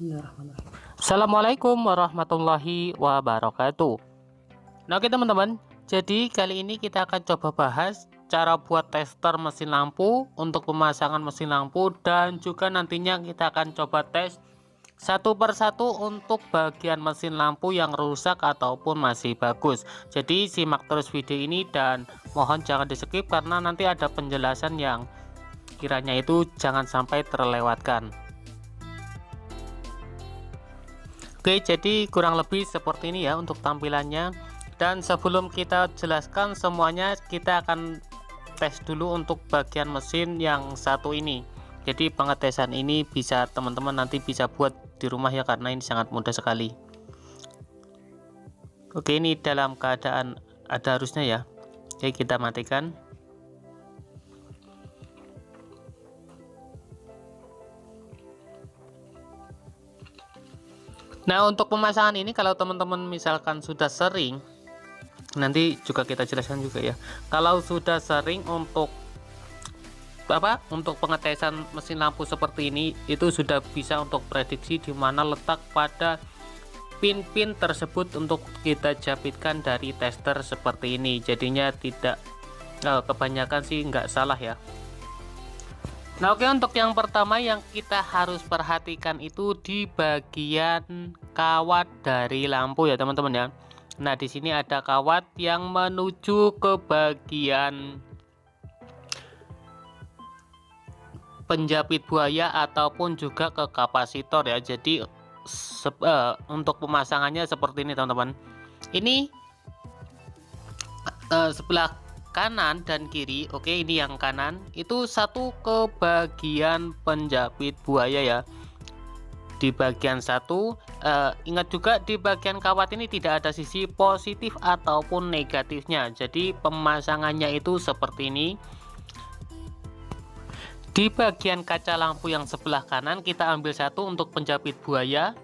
Bismillahirrahmanirrahim. Assalamualaikum warahmatullahi wabarakatuh. Nah oke teman-teman, jadi kali ini kita akan coba bahas cara buat tester mesin lampu untuk pemasangan mesin lampu, dan juga nantinya kita akan coba tes satu persatu untuk bagian mesin lampu yang rusak ataupun masih bagus. Jadi simak terus video ini dan mohon jangan di skip karena nanti ada penjelasan yang kiranya itu jangan sampai terlewatkan. Oke, jadi kurang lebih seperti ini ya untuk tampilannya. Dan sebelum kita jelaskan semuanya, kita akan tes dulu untuk bagian mesin yang satu ini. Jadi pengetesan ini bisa teman-teman nanti bisa buat di rumah ya, karena ini sangat mudah sekali. Oke, ini dalam keadaan ada arusnya ya. Oke, kita matikan. Nah, untuk pemasangan ini kalau teman-teman misalkan sudah sering, nanti juga kita jelaskan juga ya. Kalau sudah sering untuk pengetesan mesin lampu seperti ini, itu sudah bisa untuk prediksi di mana letak pada pin-pin tersebut untuk kita japitkan dari tester seperti ini. Jadinya tidak kebanyakan sih nggak salah ya. Nah oke, untuk yang pertama yang kita harus perhatikan itu di bagian kawat dari lampu ya teman-teman ya. Nah di sini ada kawat yang menuju ke bagian penjapit buaya ataupun juga ke kapasitor ya. Jadi untuk pemasangannya seperti ini teman-teman. Ini sebelah kanan dan kiri. Oke, ini yang kanan itu satu ke bagian penjapit buaya ya. Di bagian satu, ingat juga di bagian kawat ini tidak ada sisi positif ataupun negatifnya. Jadi pemasangannya itu seperti ini. Di bagian kaca lampu yang sebelah kanan kita ambil satu untuk penjapit buaya,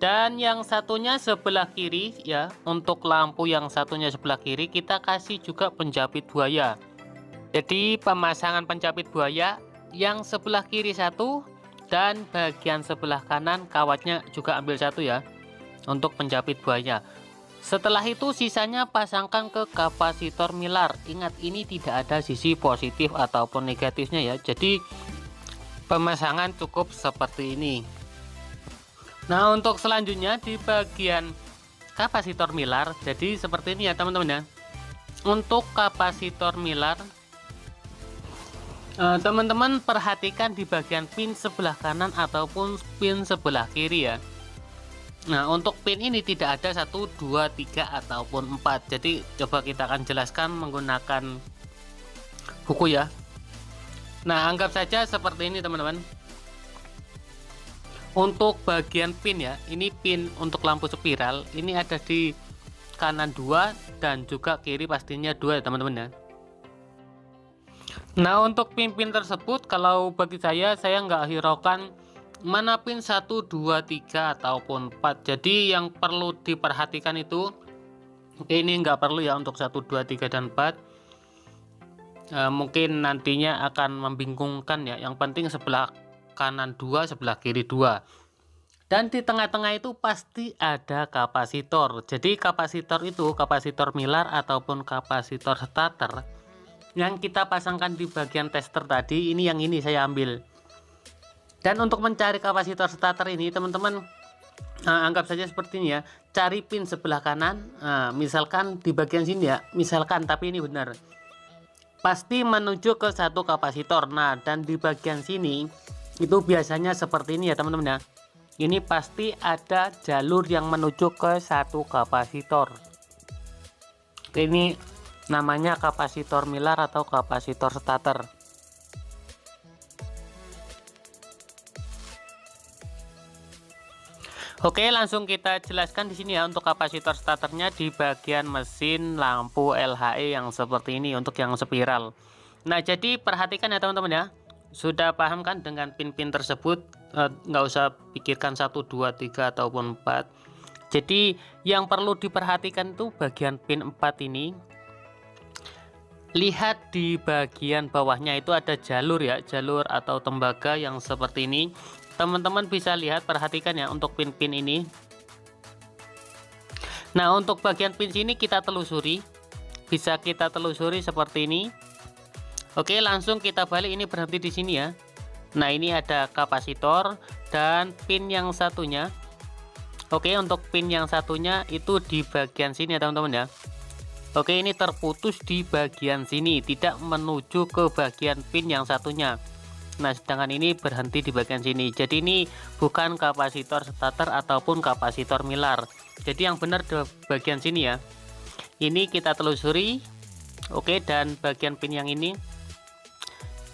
dan yang satunya sebelah kiri ya, untuk lampu yang satunya sebelah kiri kita kasih juga penjapit buaya. Jadi pemasangan penjapit buaya yang sebelah kiri satu, dan bagian sebelah kanan kawatnya juga ambil satu ya untuk penjapit buaya. Setelah itu sisanya pasangkan ke kapasitor milar. Ingat, ini tidak ada sisi positif ataupun negatifnya ya. Jadi pemasangan cukup seperti ini. Nah untuk selanjutnya di bagian kapasitor milar, jadi seperti ini ya teman-teman ya. Untuk kapasitor milar, teman-teman perhatikan di bagian pin sebelah kanan ataupun pin sebelah kiri ya. Nah untuk pin ini tidak ada 1, 2, 3 ataupun 4. Jadi coba kita akan jelaskan menggunakan buku ya. Nah anggap saja seperti ini teman-teman. Untuk bagian pin ya, ini pin untuk lampu spiral, ini ada di kanan 2 dan juga kiri pastinya 2 ya teman-teman ya. Nah untuk pin-pin tersebut kalau bagi saya nggak hiraukan mana pin 1, 2, 3 ataupun 4. Jadi yang perlu diperhatikan itu ini nggak perlu ya untuk 1, 2, 3 dan 4. Mungkin nantinya akan membingungkan ya. Yang penting sebelah kanan 2, sebelah kiri 2, dan di tengah-tengah itu pasti ada kapasitor. Jadi kapasitor itu kapasitor milar ataupun kapasitor starter yang kita pasangkan di bagian tester tadi. Ini yang ini saya ambil. Dan untuk mencari kapasitor starter ini teman-teman, anggap saja seperti ini ya. Cari pin sebelah kanan, misalkan di bagian sini ya, misalkan, tapi ini benar pasti menuju ke satu kapasitor. Nah dan di bagian sini itu biasanya seperti ini ya teman-teman ya. Ini pasti ada jalur yang menuju ke satu kapasitor. Ini namanya kapasitor milar atau kapasitor starter. Oke, langsung kita jelaskan di sini ya untuk kapasitor starternya di bagian mesin lampu LHE yang seperti ini untuk yang spiral. Nah jadi perhatikan ya teman-teman ya. Sudah paham kan dengan pin-pin tersebut? Nggak usah pikirkan 1, 2, 3 ataupun 4. Jadi yang perlu diperhatikan itu bagian pin 4 ini. Lihat di bagian bawahnya itu ada jalur ya, jalur atau tembaga yang seperti ini. Teman-teman bisa lihat, perhatikan ya untuk pin-pin ini. Nah, untuk bagian pin sini kita telusuri, bisa kita telusuri seperti ini. Oke, langsung kita balik, ini berhenti di sini ya. Nah, ini ada kapasitor dan pin yang satunya. Oke, untuk pin yang satunya itu di bagian sini ya teman-teman ya. Oke, ini terputus di bagian sini, tidak menuju ke bagian pin yang satunya. Nah, sedangkan ini berhenti di bagian sini. Jadi ini bukan kapasitor starter ataupun kapasitor milar. Jadi yang benar di bagian sini ya. Ini kita telusuri. Oke, dan bagian pin yang ini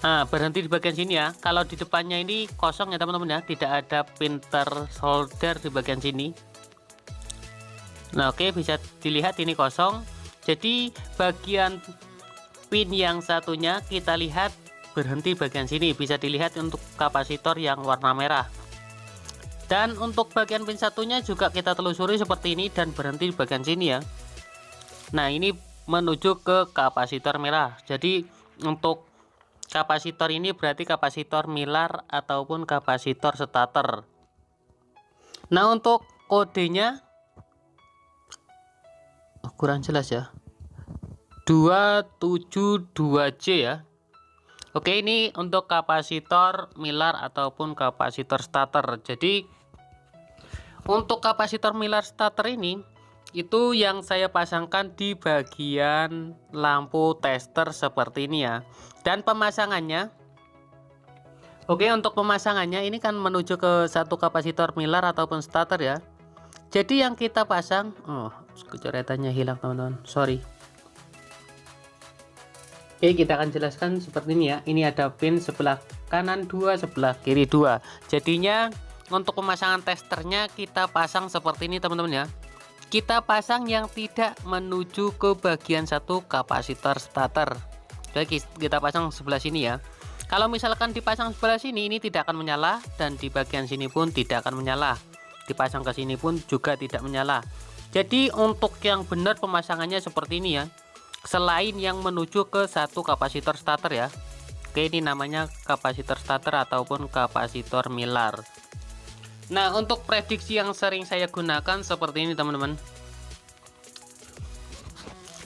berhenti di bagian sini ya. Kalau di depannya ini kosong ya teman-teman ya, tidak ada pin tersolder di bagian sini. Nah, oke, bisa dilihat ini kosong. Jadi bagian pin yang satunya kita lihat berhenti bagian sini, bisa dilihat untuk kapasitor yang warna merah. Dan untuk bagian pin satunya juga kita telusuri seperti ini dan berhenti di bagian sini ya. Nah, ini menuju ke kapasitor merah. Jadi untuk kapasitor ini berarti kapasitor milar ataupun kapasitor starter. Nah, untuk kodenya kurang jelas ya, 272J ya. Oke, ini untuk kapasitor milar ataupun kapasitor starter. Jadi untuk kapasitor milar starter ini itu yang saya pasangkan di bagian lampu tester seperti ini ya. Dan pemasangannya, oke, untuk pemasangannya ini kan menuju ke satu kapasitor milar ataupun starter ya. Jadi yang kita pasang, kecoretannya hilang teman-teman, sorry. Oke, kita akan jelaskan seperti ini ya. Ini ada pin sebelah kanan 2, sebelah kiri 2. Jadinya untuk pemasangan testernya kita pasang seperti ini teman-teman ya. Kita pasang yang tidak menuju ke bagian satu kapasitor starter. Jadi kita pasang sebelah sini ya. Kalau misalkan dipasang sebelah sini, ini tidak akan menyala, dan di bagian sini pun tidak akan menyala. Dipasang ke sini pun juga tidak menyala. Jadi untuk yang benar pemasangannya seperti ini ya. Selain yang menuju ke satu kapasitor starter ya. Oke, ini namanya kapasitor starter ataupun kapasitor milar. Nah, untuk prediksi yang sering saya gunakan seperti ini teman-teman.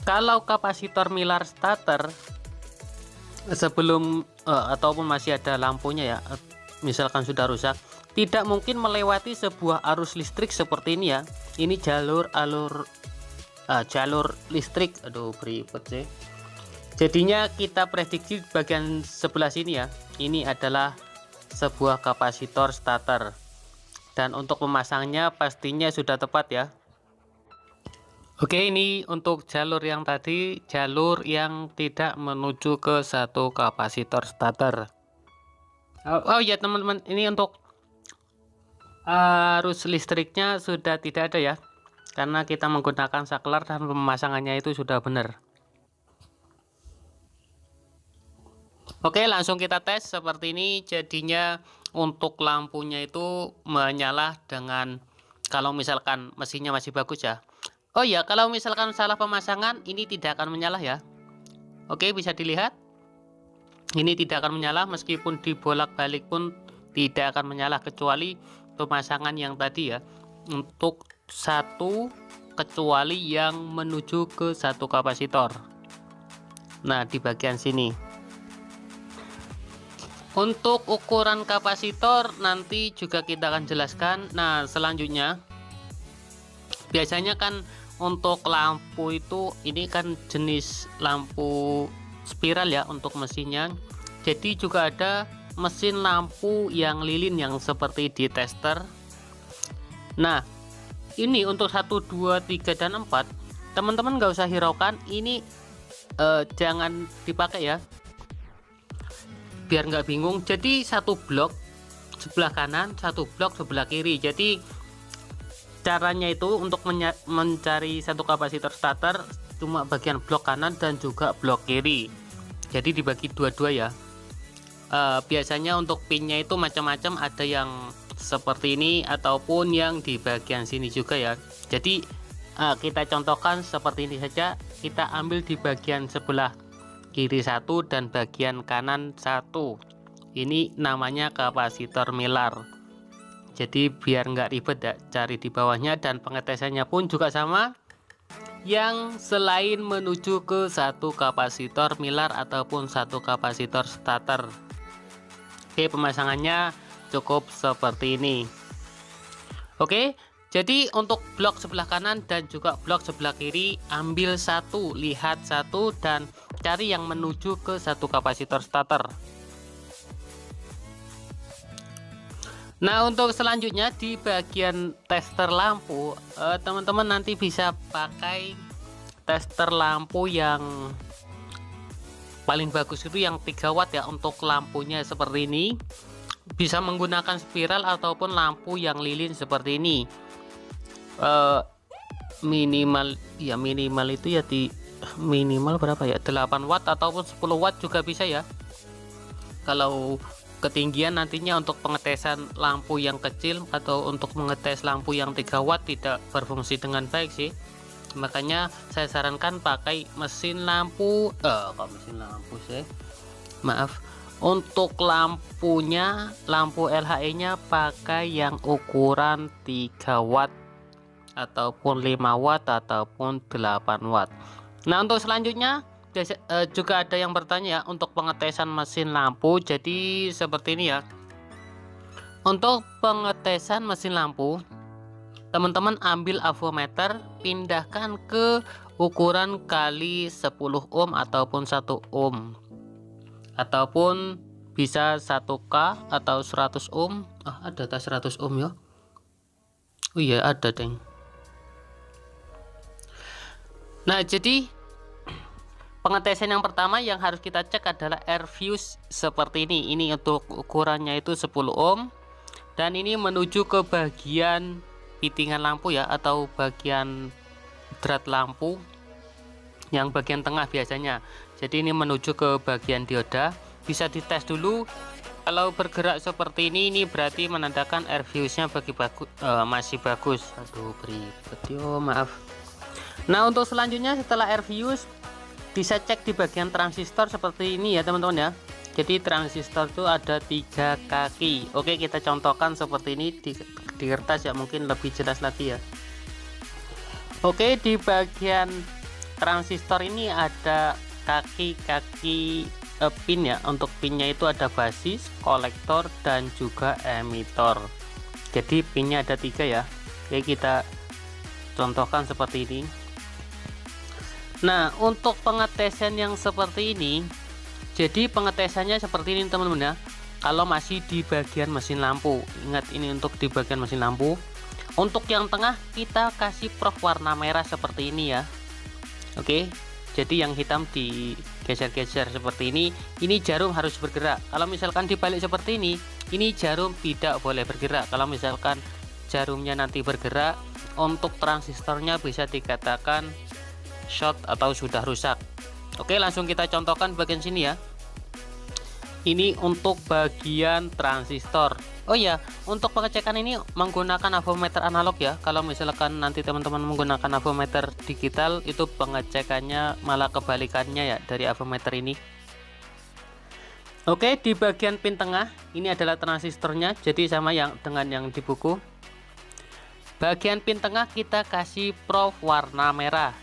Kalau kapasitor milar starter sebelum ataupun masih ada lampunya ya, misalkan sudah rusak, tidak mungkin melewati sebuah arus listrik seperti ini ya. Ini jalur listrik, aduh beribet sih. Jadinya kita prediksi bagian sebelah sini ya, ini adalah sebuah kapasitor starter. Dan untuk pemasangnya pastinya sudah tepat ya. Oke, ini untuk jalur yang tadi, jalur yang tidak menuju ke satu kapasitor starter. Oh ya teman-teman, ini untuk arus listriknya sudah tidak ada ya, karena kita menggunakan saklar dan pemasangannya itu sudah benar. Oke, langsung kita tes seperti ini. Jadinya untuk lampunya itu menyala dengan, kalau misalkan mesinnya masih bagus ya. Oh ya, kalau misalkan salah pemasangan ini tidak akan menyala ya. Oke, bisa dilihat ini tidak akan menyala, meskipun dibolak-balik pun tidak akan menyala, kecuali pemasangan yang tadi ya, untuk satu, kecuali yang menuju ke satu kapasitor. Nah, di bagian sini. Untuk ukuran kapasitor nanti juga kita akan jelaskan. Nah, selanjutnya biasanya kan untuk lampu itu, ini kan jenis lampu spiral ya untuk mesinnya. Jadi juga ada mesin lampu yang lilin yang seperti di tester. Nah, ini untuk 1, 2, 3 dan 4 teman-teman nggak usah hiraukan, ini jangan dipakai ya, biar nggak bingung. Jadi satu blok sebelah kanan, satu blok sebelah kiri. Jadi caranya itu untuk mencari satu kapasitor starter cuma bagian blok kanan dan juga blok kiri. Jadi dibagi dua-dua ya. Biasanya untuk pinnya itu macam-macam, ada yang seperti ini ataupun yang di bagian sini juga ya. Jadi kita contohkan seperti ini saja. Kita ambil di bagian sebelah kiri satu dan bagian kanan satu. Ini namanya kapasitor milar. Jadi biar nggak ribet ya cari di bawahnya, dan pengetesannya pun juga sama, yang selain menuju ke satu kapasitor milar ataupun satu kapasitor starter. Oke, pemasangannya cukup seperti ini. Oke, jadi untuk blok sebelah kanan dan juga blok sebelah kiri, ambil satu, lihat satu, dan cari yang menuju ke satu kapasitor starter. Nah, untuk selanjutnya di bagian tester lampu, teman-teman nanti bisa pakai tester lampu yang paling bagus itu yang 3 watt ya. Untuk lampunya seperti ini, bisa menggunakan spiral ataupun lampu yang lilin seperti ini. Minimal itu ya di minimal berapa ya, 8 watt ataupun 10 watt juga bisa ya. Kalau ketinggian nantinya untuk pengetesan lampu yang kecil atau untuk mengetes lampu yang 3 watt tidak berfungsi dengan baik sih. Makanya saya sarankan pakai mesin lampu maaf, untuk lampunya, lampu LHE nya pakai yang ukuran 3 watt ataupun 5 watt ataupun 8 watt. Nah, untuk selanjutnya juga ada yang bertanya ya untuk pengetesan mesin lampu. Jadi seperti ini ya. Untuk pengetesan mesin lampu, teman-teman ambil avometer, pindahkan ke ukuran kali 10 ohm ataupun 1 ohm, ataupun bisa 1K atau 100 ohm. Ada tas 100 ohm ya. Oh iya, ada deng. Nah, jadi pengetesan yang pertama yang harus kita cek adalah air fuse seperti ini. Ini untuk ukurannya itu 10 ohm, dan ini menuju ke bagian pitingan lampu ya, atau bagian drat lampu yang bagian tengah biasanya. Jadi ini menuju ke bagian dioda. Bisa dites dulu. Kalau bergerak seperti ini berarti menandakan air fuse-nya masih bagus. Aduh, beribet yo, maaf. Nah, untuk selanjutnya setelah air fuse, bisa cek di bagian transistor seperti ini ya teman-teman ya. Jadi transistor itu ada 3 kaki. Oke, kita contohkan seperti ini di kertas ya, mungkin lebih jelas lagi ya. Oke, di bagian transistor ini ada kaki-kaki pin ya. Untuk pinnya itu ada basis, kolektor, dan juga emitor. Jadi pinnya ada 3 ya. Oke, kita contohkan seperti ini. Nah, untuk pengetesan yang seperti ini, jadi pengetesannya seperti ini teman-teman ya. Kalau masih di bagian mesin lampu, ingat ini untuk di bagian mesin lampu. Untuk yang tengah kita kasih prof warna merah seperti ini ya. Oke, jadi yang hitam digeser-geser seperti ini. Ini jarum harus bergerak. Kalau misalkan dibalik seperti ini jarum tidak boleh bergerak. Kalau misalkan jarumnya nanti bergerak, untuk transistornya bisa dikatakan short atau sudah rusak. Oke, langsung kita contohkan bagian sini ya. Ini untuk bagian transistor. Oh ya, untuk pengecekan ini menggunakan avometer analog ya. Kalau misalkan nanti teman-teman menggunakan avometer digital, itu pengecekannya malah kebalikannya ya dari avometer ini. Oke, di bagian pin tengah ini adalah transistornya, jadi sama yang dengan yang di buku. Bagian pin tengah kita kasih prof warna merah,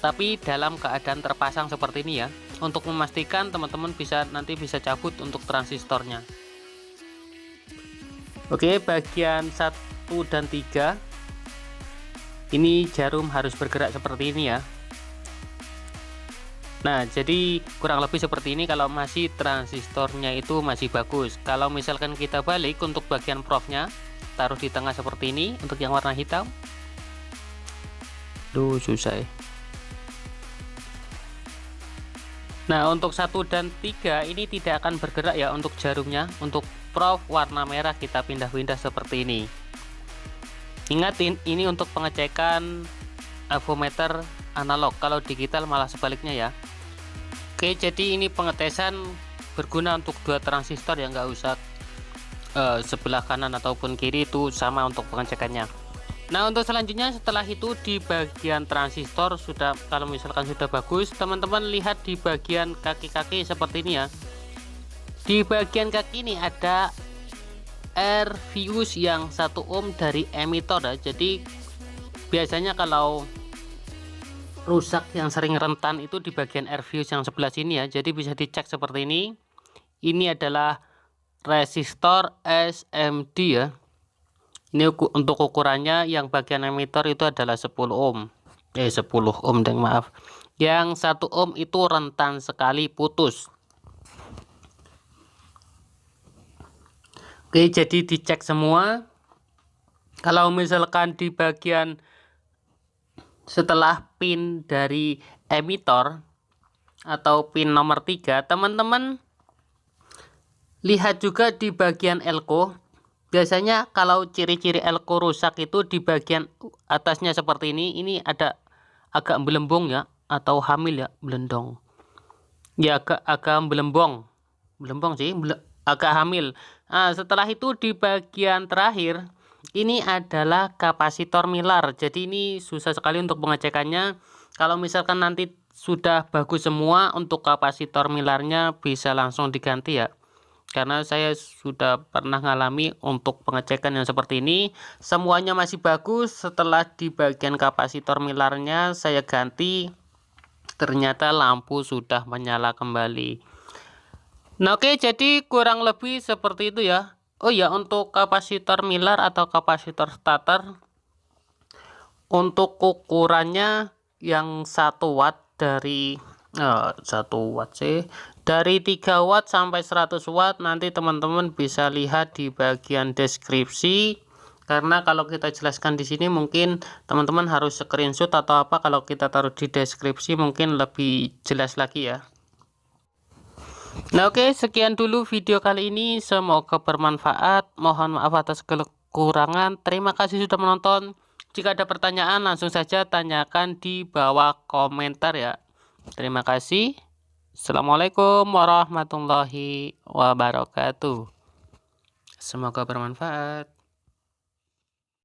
tapi dalam keadaan terpasang seperti ini ya. Untuk memastikan teman-teman nanti bisa cabut untuk transistornya. Oke, bagian 1 dan 3 ini jarum harus bergerak seperti ini ya. Nah, jadi kurang lebih seperti ini kalau masih transistornya itu masih bagus. Kalau misalkan kita balik untuk bagian profnya, taruh di tengah seperti ini untuk yang warna hitam. Duh, susah ya. Nah, untuk 1 dan 3 ini tidak akan bergerak ya untuk jarumnya. Untuk prof warna merah kita pindah-pindah seperti ini. Ingat, ini untuk pengecekan avometer analog. Kalau digital malah sebaliknya ya. Oke, jadi ini pengetesan berguna untuk 2 transistor ya, nggak usah sebelah kanan ataupun kiri, itu sama untuk pengecekannya. Nah, untuk selanjutnya setelah itu di bagian transistor sudah, kalau misalkan sudah bagus, teman-teman lihat di bagian kaki-kaki seperti ini ya. Di bagian kaki ini ada RVUs yang 1 ohm dari emitor ya. Jadi biasanya kalau rusak yang sering rentan itu di bagian RVUs yang sebelah sini ya. Jadi bisa dicek seperti ini. Ini adalah resistor SMD ya. Ini untuk ukurannya yang bagian emitor itu adalah 10 ohm. 10 ohm deng, maaf. Yang 1 ohm itu rentan sekali putus. Oke, jadi dicek semua. Kalau misalkan di bagian setelah pin dari emitor atau pin nomor 3, teman-teman lihat juga di bagian elko. Biasanya kalau ciri-ciri elko rusak itu di bagian atasnya seperti ini. Ini ada agak belembong ya, atau hamil ya, belendong. Ya agak belembong sih, agak hamil. Nah, setelah itu di bagian terakhir ini adalah kapasitor milar. Jadi ini susah sekali untuk pengecekannya. Kalau misalkan nanti sudah bagus semua, untuk kapasitor milarnya bisa langsung diganti ya. Karena saya sudah pernah ngalami untuk pengecekan yang seperti ini, semuanya masih bagus. Setelah di bagian kapasitor milarnya saya ganti, ternyata lampu sudah menyala kembali. Nah, oke, jadi kurang lebih seperti itu ya. Oh ya, untuk kapasitor milar atau kapasitor starter, untuk ukurannya yang 1 watt dari 1 watt sih, dari 3 watt sampai 100 watt. Nanti teman-teman bisa lihat di bagian deskripsi. Karena kalau kita jelaskan di sini mungkin teman-teman harus screenshot atau apa, kalau kita taruh di deskripsi mungkin lebih jelas lagi ya. Nah, oke, sekian dulu video kali ini, semoga bermanfaat. Mohon maaf atas kekurangan. Terima kasih sudah menonton. Jika ada pertanyaan langsung saja tanyakan di bawah komentar ya. Terima kasih. Assalamualaikum warahmatullahi wabarakatuh. Semoga bermanfaat.